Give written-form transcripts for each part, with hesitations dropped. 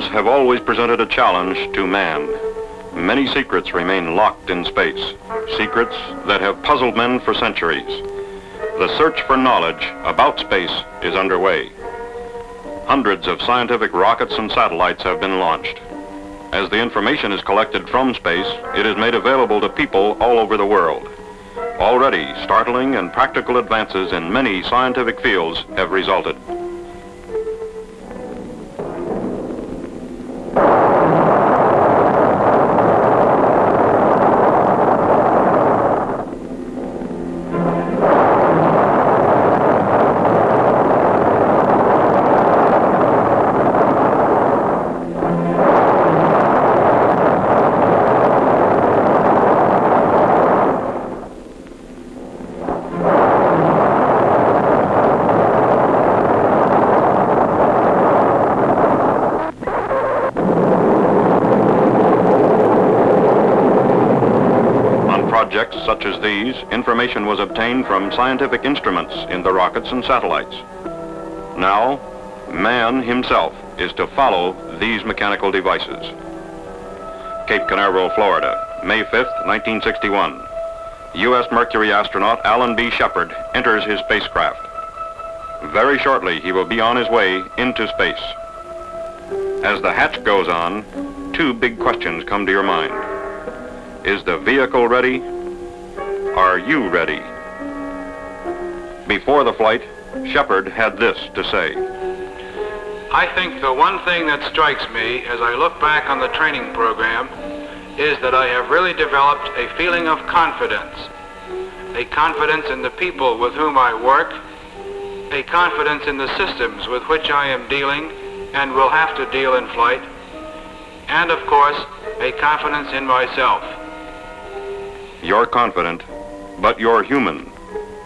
programs have always presented a challenge to man. Many secrets remain locked in space, secrets that have puzzled men for centuries. The search for knowledge about space is underway. Hundreds of scientific rockets and satellites have been launched. As the information is collected from space, it is made available to people all over the world. Already, startling and practical advances in many scientific fields have resulted. Projects such as these, information was obtained from scientific instruments in the rockets and satellites. Now, man himself is to follow these mechanical devices. Cape Canaveral, Florida, May 5th, 1961. U.S. Mercury astronaut Alan B. Shepard enters his spacecraft. Very shortly, he will be on his way into space. As the hatch goes on, two big questions come to your mind. Is the vehicle ready? Are you ready? Before the flight, Shepard had this to say. I think the one thing that strikes me as I look back on the training program is that I have really developed a feeling of confidence. A confidence in the people with whom I work, a confidence in the systems with which I am dealing and will have to deal in flight, and of course, a confidence in myself. You're confident, but you're human,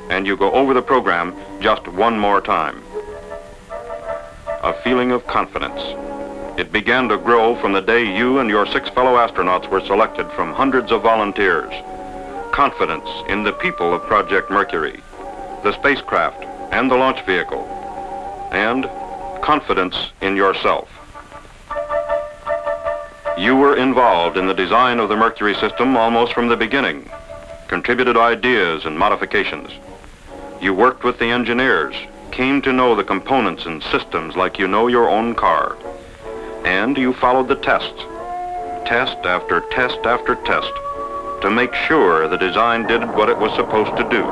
and you go over the program just one more time. A feeling of confidence. It began to grow from the day you and your 6 fellow astronauts were selected from hundreds of volunteers. Confidence in the people of Project Mercury, the spacecraft and the launch vehicle, and confidence in yourself. You were involved in the design of the Mercury system almost from the beginning, contributed ideas and modifications. You worked with the engineers, came to know the components and systems like you know your own car. And you followed the tests, test after test after test, to make sure the design did what it was supposed to do.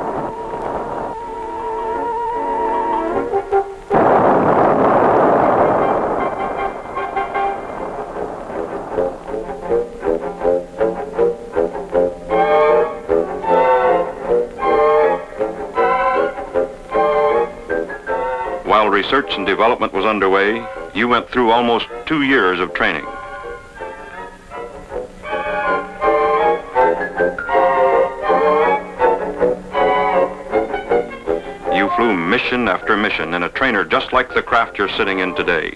While research and development was underway, you went through almost 2 years of training. You flew mission after mission in a trainer just like the craft you're sitting in today,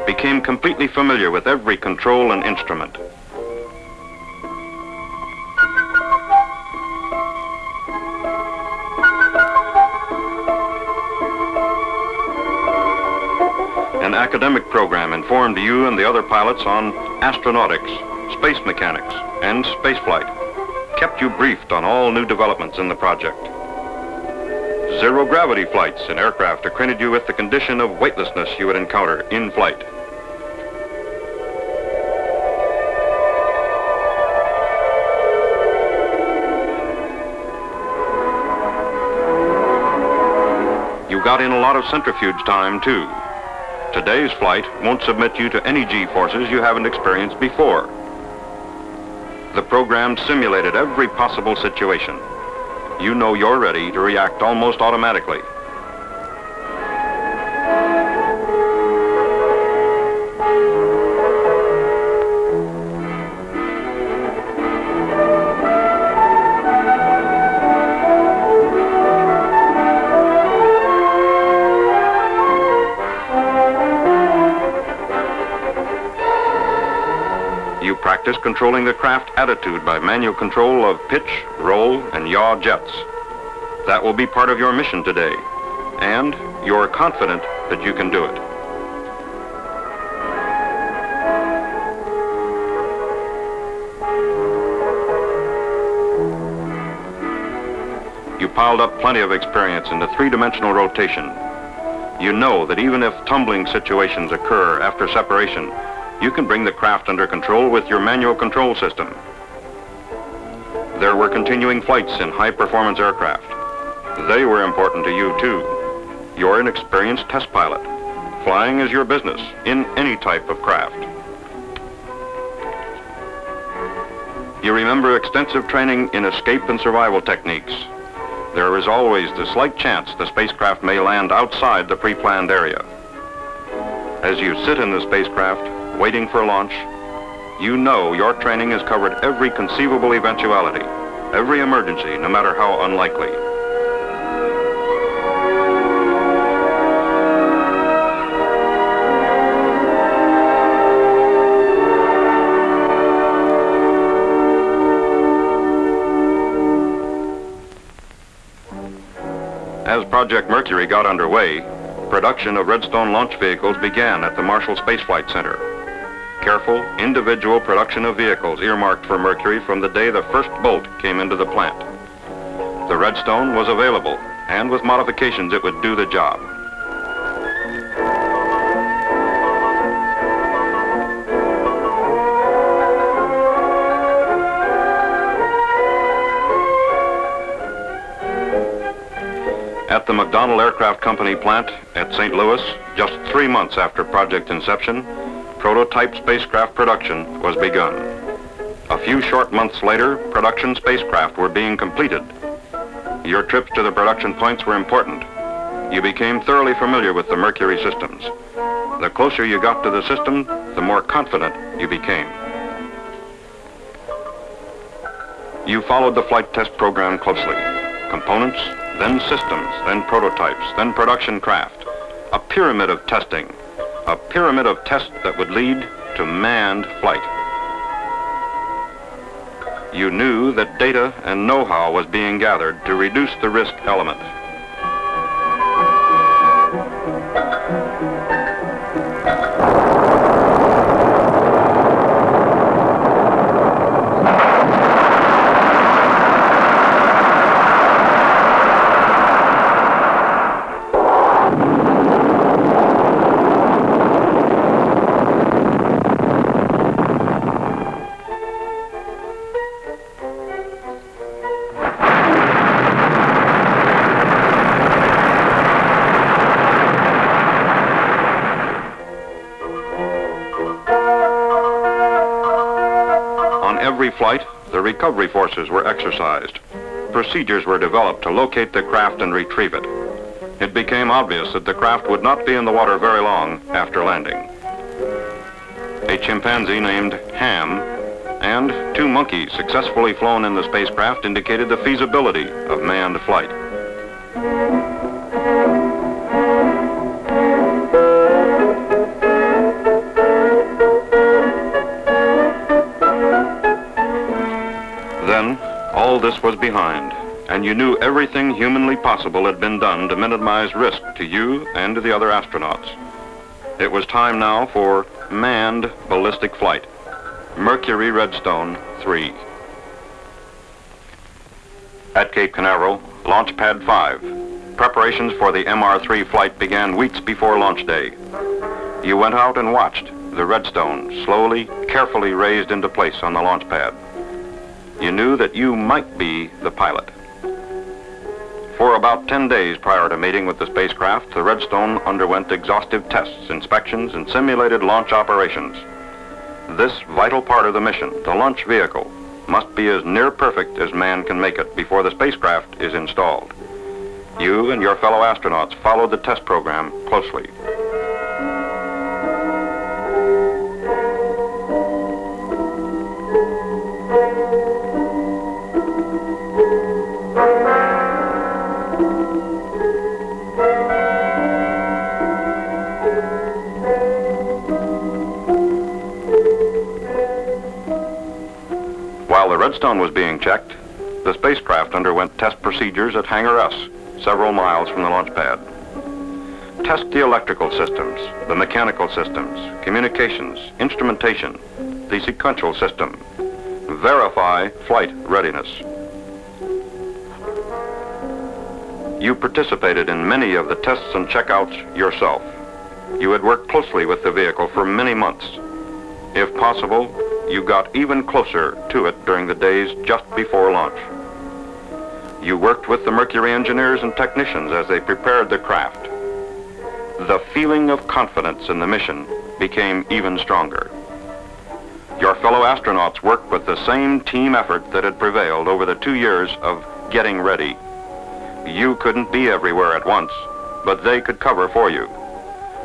became completely familiar with every control and instrument. An academic program informed you and the other pilots on astronautics, space mechanics, and spaceflight, kept you briefed on all new developments in the project. Zero-gravity flights in aircraft acquainted you with the condition of weightlessness you would encounter in flight. You got in a lot of centrifuge time, too. Today's flight won't submit you to any G-forces you haven't experienced before. The program simulated every possible situation. You know you're ready to react almost automatically. You practice controlling the craft attitude by manual control of pitch, roll, and yaw jets. That will be part of your mission today, and you're confident that you can do it. you've piled up plenty of experience in the three-dimensional rotation. You know that even if tumbling situations occur after separation, you can bring the craft under control with your manual control system. There were continuing flights in high-performance aircraft. They were important to you, too. You're an experienced test pilot. Flying is your business in any type of craft. You remember extensive training in escape and survival techniques. There is always the slight chance the spacecraft may land outside the pre-planned area. As you sit in the spacecraft, waiting for launch, you know your training has covered every conceivable eventuality, every emergency, no matter how unlikely. As Project Mercury got underway, production of Redstone launch vehicles began at the Marshall Space Flight Center. Careful, individual production of vehicles earmarked for Mercury from the day the first bolt came into the plant. The Redstone was available, and with modifications it would do the job. At the McDonnell Aircraft Company plant at St. Louis, just 3 months after project inception, prototype spacecraft production was begun. A few short months later, production spacecraft were being completed. Your trips to the production points were important. You became thoroughly familiar with the Mercury systems. The closer you got to the system, the more confident you became. You followed the flight test program closely. Components, then systems, then prototypes, then production craft. A pyramid of testing. A pyramid of tests that would lead to manned flight. You knew that data and know-how was being gathered to reduce the risk element. Every flight, the recovery forces were exercised. Procedures were developed to locate the craft and retrieve it. It became obvious that the craft would not be in the water very long after landing. A chimpanzee named Ham and 2 monkeys successfully flown in the spacecraft indicated the feasibility of manned flight. Then, all this was behind, and you knew everything humanly possible had been done to minimize risk to you and to the other astronauts. It was time now for manned ballistic flight. Mercury Redstone 3. At Cape Canaveral, Launch Pad 5. Preparations for the MR3 flight began weeks before launch day. You went out and watched the Redstone slowly, carefully raised into place on the launch pad. You knew that you might be the pilot. For about 10 days prior to meeting with the spacecraft, the Redstone underwent exhaustive tests, inspections, and simulated launch operations. This vital part of the mission, the launch vehicle, must be as near perfect as man can make it before the spacecraft is installed. You and your fellow astronauts followed the test program closely. While the Redstone was being checked, the spacecraft underwent test procedures at Hangar S, several miles from the launch pad. Test the electrical systems, the mechanical systems, communications, instrumentation, the sequential system. Verify flight readiness. You participated in many of the tests and checkouts yourself. You had worked closely with the vehicle for many months. If possible, you got even closer to it during the days just before launch. You worked with the Mercury engineers and technicians as they prepared the craft. The feeling of confidence in the mission became even stronger. Your fellow astronauts worked with the same team effort that had prevailed over the 2 years of getting ready. You couldn't be everywhere at once, but they could cover for you.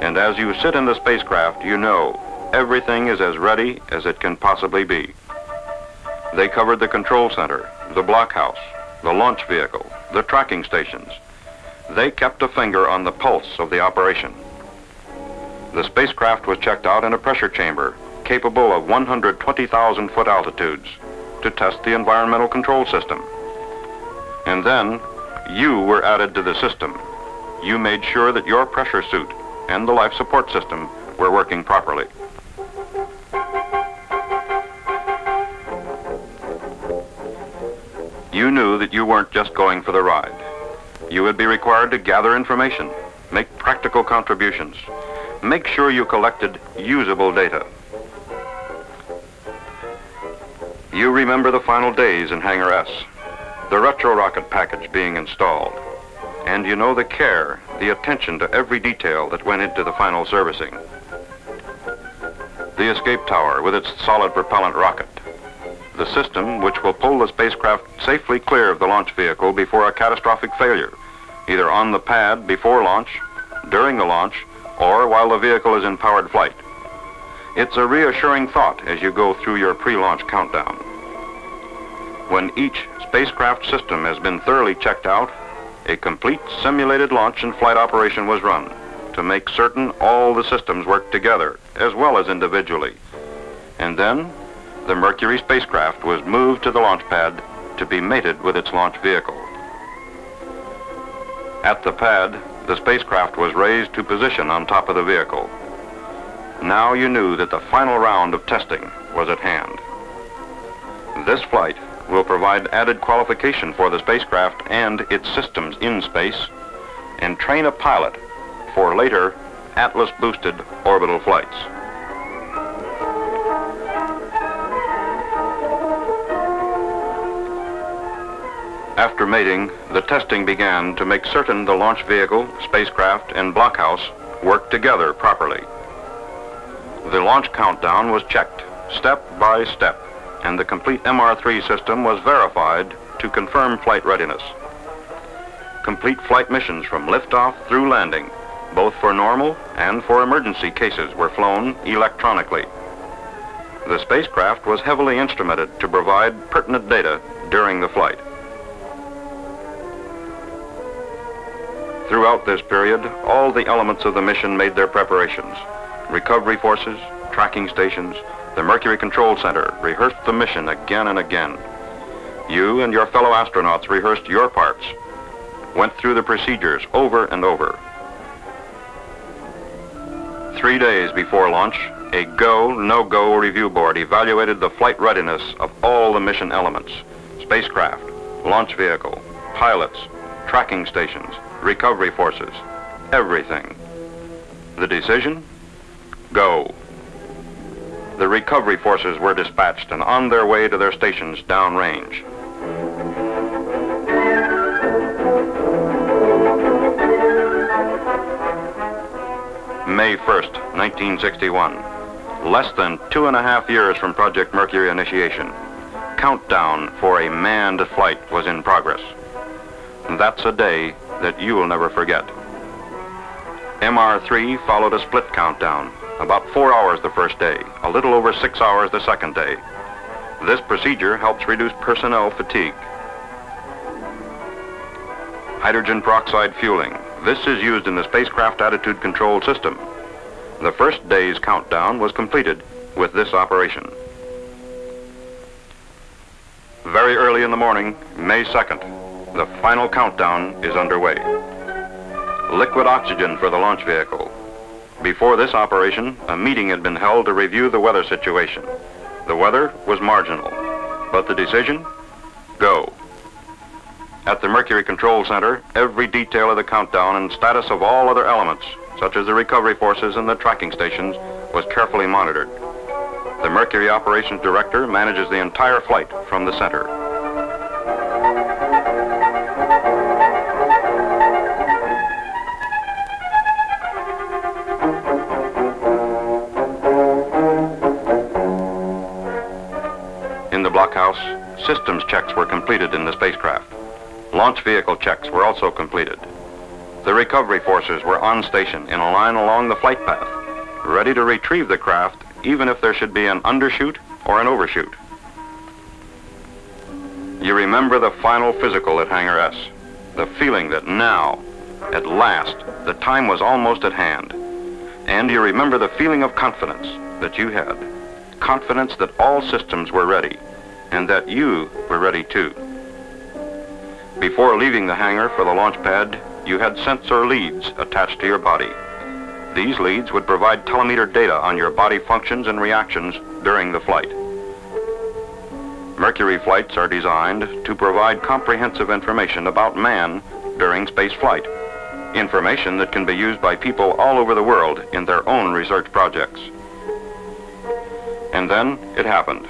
And as you sit in the spacecraft, you know everything is as ready as it can possibly be. They covered the control center, the blockhouse, the launch vehicle, the tracking stations. They kept a finger on the pulse of the operation. The spacecraft was checked out in a pressure chamber capable of 120,000 foot altitudes to test the environmental control system. And then you were added to the system. You made sure that your pressure suit and the life support system were working properly. You knew that you weren't just going for the ride. You would be required to gather information, make practical contributions, make sure you collected usable data. You remember the final days in Hangar S, the retro rocket package being installed, and you know the care, the attention to every detail that went into the final servicing. The escape tower with its solid propellant rocket, the system which will pull the spacecraft safely clear of the launch vehicle before a catastrophic failure, either on the pad before launch, during the launch, or while the vehicle is in powered flight. It's a reassuring thought as you go through your pre-launch countdown. When each spacecraft system has been thoroughly checked out, a complete simulated launch and flight operation was run to make certain all the systems work together as well as individually. And then the Mercury spacecraft was moved to the launch pad to be mated with its launch vehicle. At the pad, the spacecraft was raised to position on top of the vehicle. Now you knew that the final round of testing was at hand. This flight will provide added qualification for the spacecraft and its systems in space, and train a pilot for later Atlas-boosted orbital flights. After mating, the testing began to make certain the launch vehicle, spacecraft, and blockhouse worked together properly. The launch countdown was checked step by step, and the complete MR3 system was verified to confirm flight readiness. Complete flight missions from liftoff through landing, both for normal and for emergency cases, were flown electronically. The spacecraft was heavily instrumented to provide pertinent data during the flight. Throughout this period, all the elements of the mission made their preparations. Recovery forces, tracking stations, the Mercury Control Center rehearsed the mission again and again. You and your fellow astronauts rehearsed your parts, went through the procedures over and over. 3 days before launch, a go, no-go review board evaluated the flight readiness of all the mission elements: spacecraft, launch vehicle, pilots, tracking stations, recovery forces, everything. The decision? Go. The recovery forces were dispatched and on their way to their stations downrange. May 1st, 1961. Less than 2.5 years from Project Mercury initiation. Countdown for a manned flight was in progress. That's a day that you will never forget. MR3 followed a split countdown, about 4 hours the first day, a little over 6 hours the second day. This procedure helps reduce personnel fatigue. Hydrogen peroxide fueling. This is used in the spacecraft attitude control system. The first day's countdown was completed with this operation. Very early in the morning, May 2nd, the final countdown is underway. Liquid oxygen for the launch vehicle. Before this operation, a meeting had been held to review the weather situation. The weather was marginal, but the decision? Go. At the Mercury Control Center, every detail of the countdown and status of all other elements, such as the recovery forces and the tracking stations, was carefully monitored. The Mercury Operations Director manages the entire flight from the center. In the blockhouse, systems checks were completed in the spacecraft. Launch vehicle checks were also completed. The recovery forces were on station in a line along the flight path, ready to retrieve the craft even if there should be an undershoot or an overshoot. You remember the final physical at Hangar S, the feeling that now, at last, the time was almost at hand. And you remember the feeling of confidence that you had, confidence that all systems were ready, and that you were ready too. Before leaving the hangar for the launch pad, you had sensor leads attached to your body. These leads would provide telemeter data on your body functions and reactions during the flight. Mercury flights are designed to provide comprehensive information about man during space flight, information that can be used by people all over the world in their own research projects. And then it happened.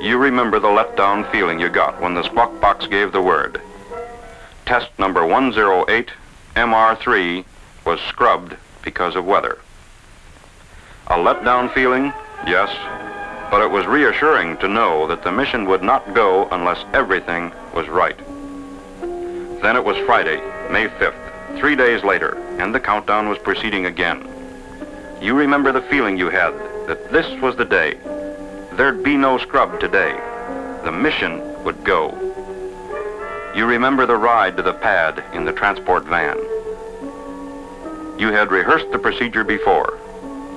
You remember the letdown feeling you got when the squawk box gave the word. Test number 108, MR3, was scrubbed because of weather. A letdown feeling? Yes, but it was reassuring to know that the mission would not go unless everything was right. Then it was Friday, May 5th, 3 days later, and the countdown was proceeding again. You remember the feeling you had that this was the day. There'd be no scrub today. The mission would go. You remember the ride to the pad in the transport van. You had rehearsed the procedure before,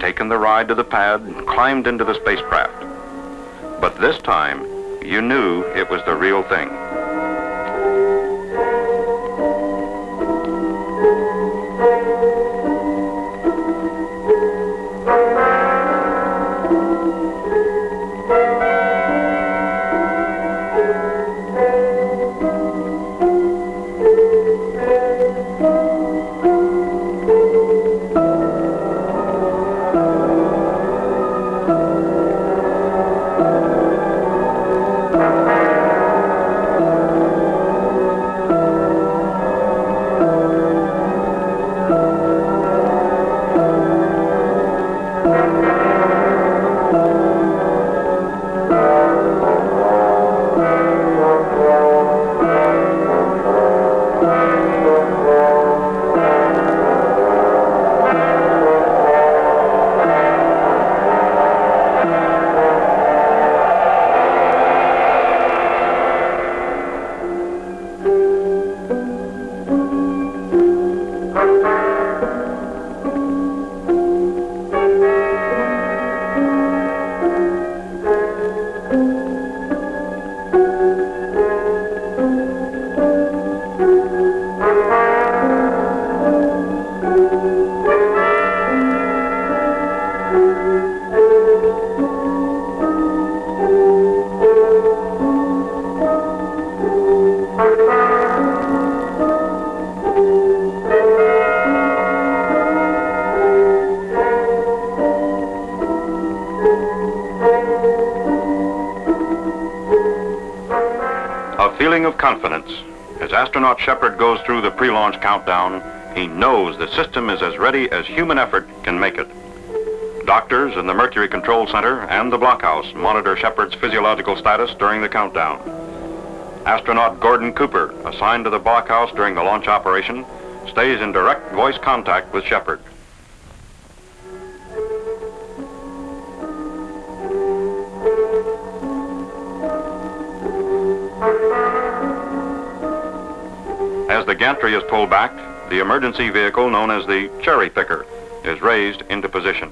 taken the ride to the pad and climbed into the spacecraft. But this time, you knew it was the real thing. Feeling of confidence. As astronaut Shepard goes through the pre-launch countdown, he knows the system is as ready as human effort can make it. Doctors in the Mercury Control Center and the blockhouse monitor Shepard's physiological status during the countdown. Astronaut Gordon Cooper, assigned to the blockhouse during the launch operation, stays in direct voice contact with Shepard. As the gantry is pulled back, the emergency vehicle known as the cherry picker is raised into position.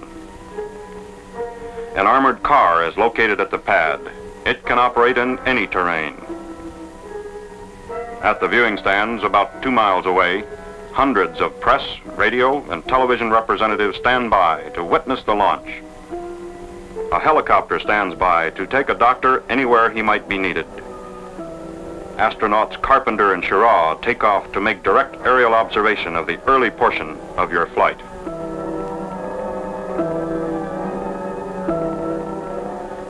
An armored car is located at the pad. It can operate in any terrain. At the viewing stands about 2 miles away, hundreds of press, radio, and television representatives stand by to witness the launch. A helicopter stands by to take a doctor anywhere he might be needed. astronauts Carpenter and Schirra take off to make direct aerial observation of the early portion of your flight.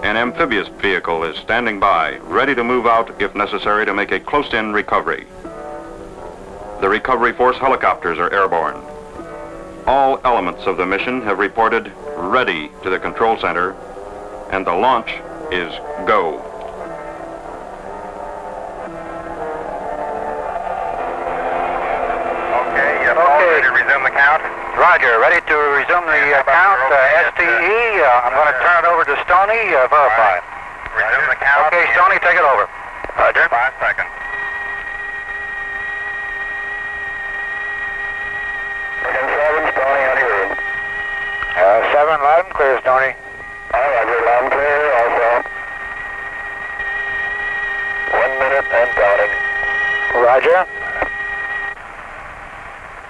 An amphibious vehicle is standing by, ready to move out if necessary to make a close-in recovery. The recovery force helicopters are airborne. All elements of the mission have reported ready to the control center, and the launch is go. Okay, yes, all ready to resume the count? Roger, ready to resume the count. STE, I'm going to turn it over to Stoney, verify. Resume the count. Okay, Stoney, take it over. Roger. 5 seconds. Stoney, on your room. 7, loud and clear, Stoney. Roger, loud and clear, also. 1 minute and counting. Roger.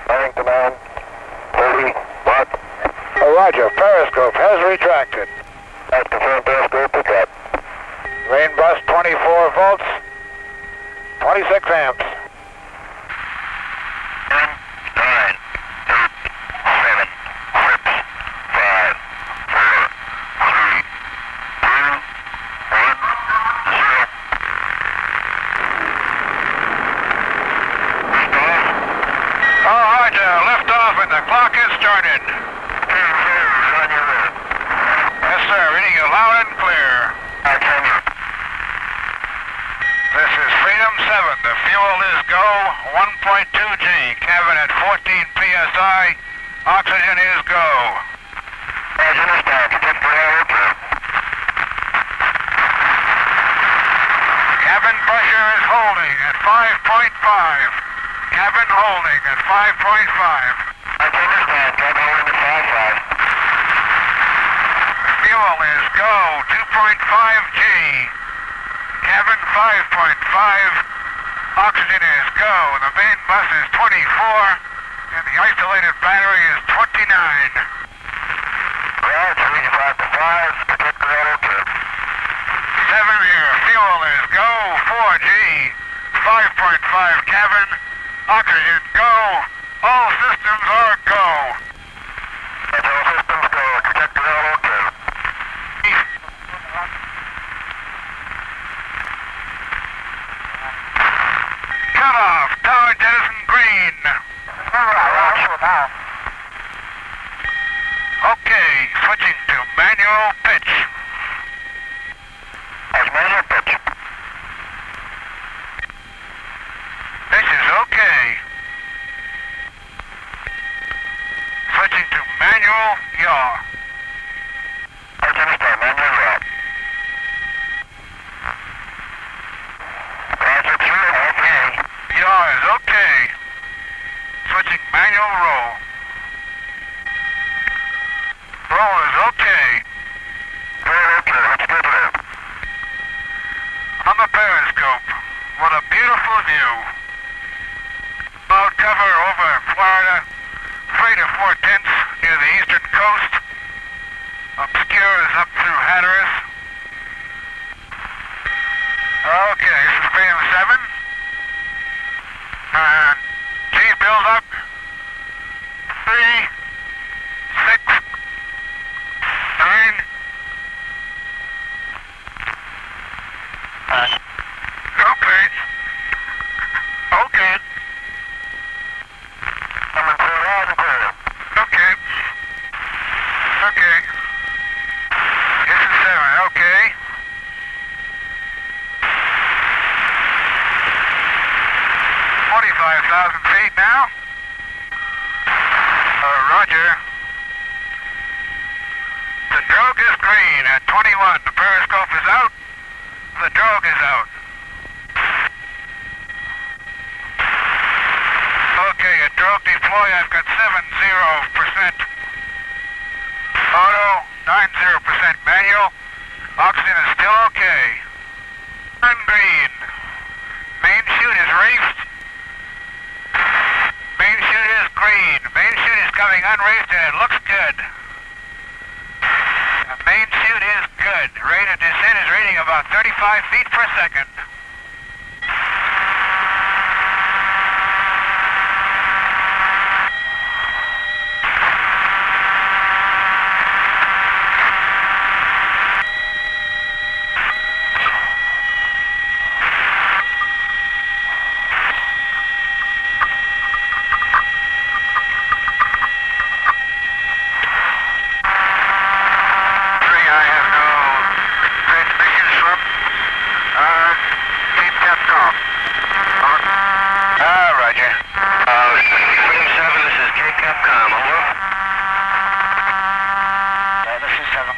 Running command. 30, mark. Roger, periscope has retracted. That's confirmed periscope pick up. Main bus 24 volts, 26 amps. 10, 9, 8, 7, 6, 5, 4, 3, 2, 1, 0. Roger, lift off and the clock has started. On your room. Yes, sir, reading you loud and clear. Continue. This is Freedom 7. The fuel is go, 1.2 G. Cabin at 14 PSI. Oxygen is go. As understand, detect the air okay. Cabin pressure is holding at 5.5. Cabin holding at 5.5. I can understand, cabin holding at 5.5. Fuel is go, 2.5 G. Cabin 5.5. Oxygen is go. The main bus is 24, and the isolated battery is 29. Well, 3 to 5, detect the air okay. 7 here. Fuel is go, 4G. 5.5 cabin. Oxygen go. All systems are go. That's all systems go. Detect the air okay. Cut off. Tower jettison green. Okay, switching to manual pitch. As manual pitch. Pitch is okay. Switching to manual yaw. I can understand, manual yaw. Roger, 2, okay. Yaw is okay. Switching manual roll. Roll is okay. Very okay, let's go there. On the periscope, what a beautiful view. Cloud cover over Florida, 3 to 4/10 near the eastern coast. Obscures up through Hatteras. Okay, this is Freedom 7. And G build up. 3, 6, 9. Okay. Okay. Coming clear, loud and clear. Okay. Okay. This is 7. Okay. $45,000 feet now. Roger. The drogue is green at 21. The periscope is out. The drogue is out. Okay, at drogue deploy, I've got 70%. Auto, 90% manual. Oxygen is still okay. Turn green. Main chute is raced. Main chute is green. Main chute is coming unraced and it looks good. The main chute is good. Rate of descent is reading about 35 feet per second.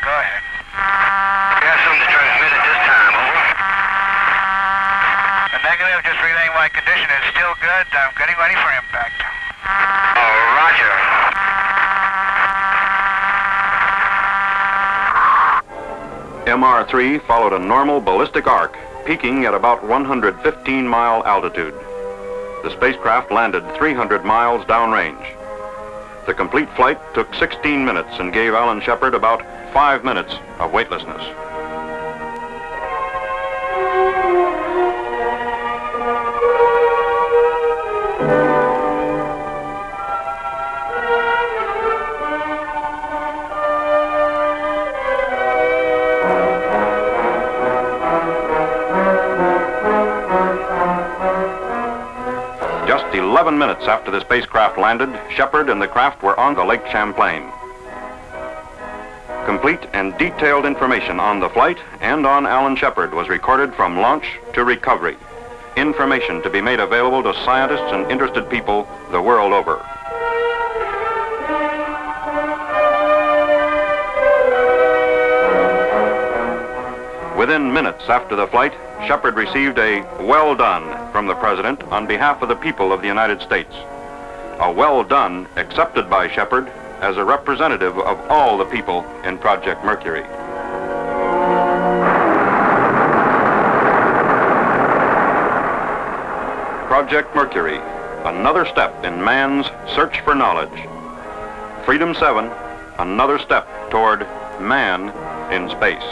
go ahead. We have something to transmit at this time, over. The negative, just relaying my condition is still good. I'm getting ready for impact. Oh, roger. MR3 followed a normal ballistic arc, peaking at about 115-mile altitude. The spacecraft landed 300 miles downrange. The complete flight took 16 minutes and gave Alan Shepard about 5 minutes of weightlessness. Just 11 minutes after the spacecraft landed, Shepard and the craft were on the Lake Champlain. Complete and detailed information on the flight and on Alan Shepard was recorded from launch to recovery. Information to be made available to scientists and interested people the world over. Within minutes after the flight, Shepard received a "well done" from the President on behalf of the people of the United States. A "well done" accepted by Shepard as a representative of all the people in Project Mercury. Project Mercury, another step in man's search for knowledge. Freedom 7, another step toward man in space.